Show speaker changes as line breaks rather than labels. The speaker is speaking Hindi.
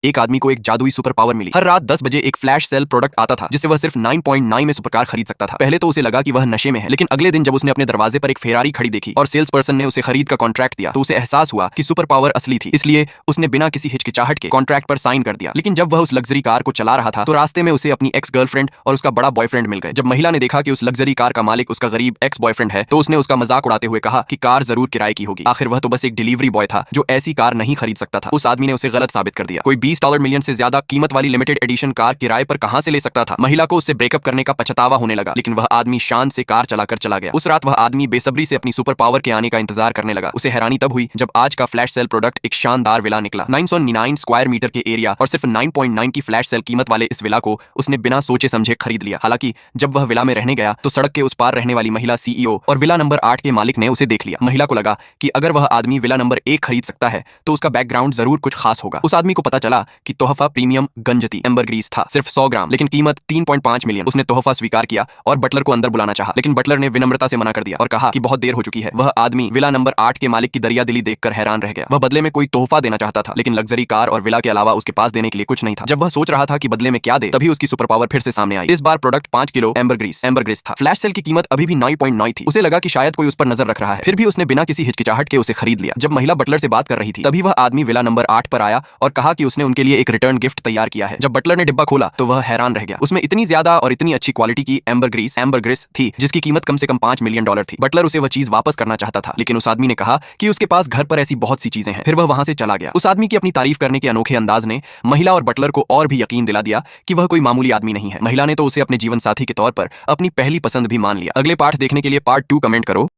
एक आदमी को एक जादुई सुपर पावर मिली। हर रात 10 बजे एक फ्लैश सेल प्रोडक्ट आता था जिससे वह सिर्फ 9.9 में सुपरकार खरीद सकता था। पहले तो उसे लगा कि वह नशे में है, लेकिन अगले दिन जब उसने अपने दरवाजे पर एक फेरारी खड़ी देखी और सेल्स पर्सन ने उसे खरीद का कॉन्ट्रैक्ट दिया तो उसे एहसास हुआ कि सुपर पावर असली थी। इसलिए उसने बिना किसी हिचकिचाहट के कॉन्ट्रैक्ट पर साइन कर दिया। लेकिन जब वह उस लग्जरी कार को चला रहा था तो रास्ते में उसे अपनी एक्स गर्लफ्रेंड और उसका बड़ा बॉयफ्रेंड मिल गए। जब महिला ने देखा कि उस लग्जरी कार का मालिक उसका गरीब एक्स बॉयफ्रेंड है तो उसने उसका मजाक उड़ाते हुए कहा कि कार जरूर किराए की होगी। आखिर वह तो बस एक डिलीवरी बॉय था जो ऐसी कार नहीं खरीद सकता था। उस आदमी ने उसे गलत साबित कर दिया। कोई $20 मिलियन से ज्यादा कीमत वाली लिमिटेड एडिशन कार किराए पर कहां से ले सकता था। महिला को उससे ब्रेकअप करने का पछतावा होने लगा, लेकिन वह आदमी शान से कार चलाकर चला गया। उस रात वह आदमी बेसब्री से अपनी सुपर पावर के आने का इंतजार करने लगा। उसे हैरानी तब हुई जब आज का फ्लैश सेल प्रोडक्ट एक शानदार विला निकला। 999 स्क्वायर मीटर के एरिया और सिर्फ 9.9 की फ्लैश सेल कीमत वाले इस विला को उसने बिना सोचे समझे खरीद लिया। हालांकि जब वह विला में रहने गया तो सड़क के उस पार रहने वाली महिला CEO और विला नंबर 8 के मालिक ने उसे देख लिया। महिला को लगा कि अगर वह आदमी विला नंबर 1 खरीद सकता है तो उसका बैकग्राउंड जरूर कुछ खास होगा। उस आदमी को पता चला कि तोहफा प्रीमियम गंजती एम्बरग्रीस था, सिर्फ 100 ग्राम, लेकिन कीमत 3.5 मिलियन। उसने तोहफा स्वीकार किया और बटलर को अंदर बुलाना चाहा, लेकिन बटलर ने विनम्रता से मना कर दिया और कहा कि बहुत देर हो चुकी है। वह आदमी विला नंबर 8 के मालिक की दरियादिली देखकर हैरान रह गया। वह बदले में कोई तोहफा देना चाहता था, लेकिन लग्जरी कार और विला के अलावा उसके पास देने के लिए कुछ नहीं था। जब वह सोच रहा था कि बदले में क्या दे, तभी उसकी सुपर पावर फिर से सामने आई। इस बार प्रोडक्ट 5 किलो एम्बरग्रीस था। फ्लैश सेल की कीमत अभी भी 9.9 थी। उसे लगा कि शायद कोई उस पर नजर रख रहा है, फिर भी उसने बिना किसी हिचकिचाहट के उसे खरीद लिया। जब महिला बटलर से बात कर रही थी तभी वह आदमी विला नंबर 8 पर आया और कहा कि उसने उनके लिए एक रिटर्न गिफ्ट तैयार किया है। जब बटलर ने डिब्बा खोला तो वह हैरान रह गया। उसमें इतनी ज्यादा और इतनी अच्छी क्वालिटी की एम्बरग्रीस थी जिसकी कीमत कम से कम $5 मिलियन थी। बटलर उसे वह चीज वापस करना चाहता था, लेकिन उस आदमी ने कहा कि उसके पास घर पर ऐसी बहुत सी चीजें हैं। फिर वह वहां से चला गया। उस आदमी की अपनी तारीफ करने के अनोखे अंदाज ने महिला और बटलर को और भी यकीन दिला दिया कि वह कोई मामूली आदमी नहीं है। महिला ने तो उसे अपने जीवन साथी के तौर पर अपनी पहली पसंद भी मान लिया। अगले पार्ट देखने के लिए पार्ट 2 कमेंट करो।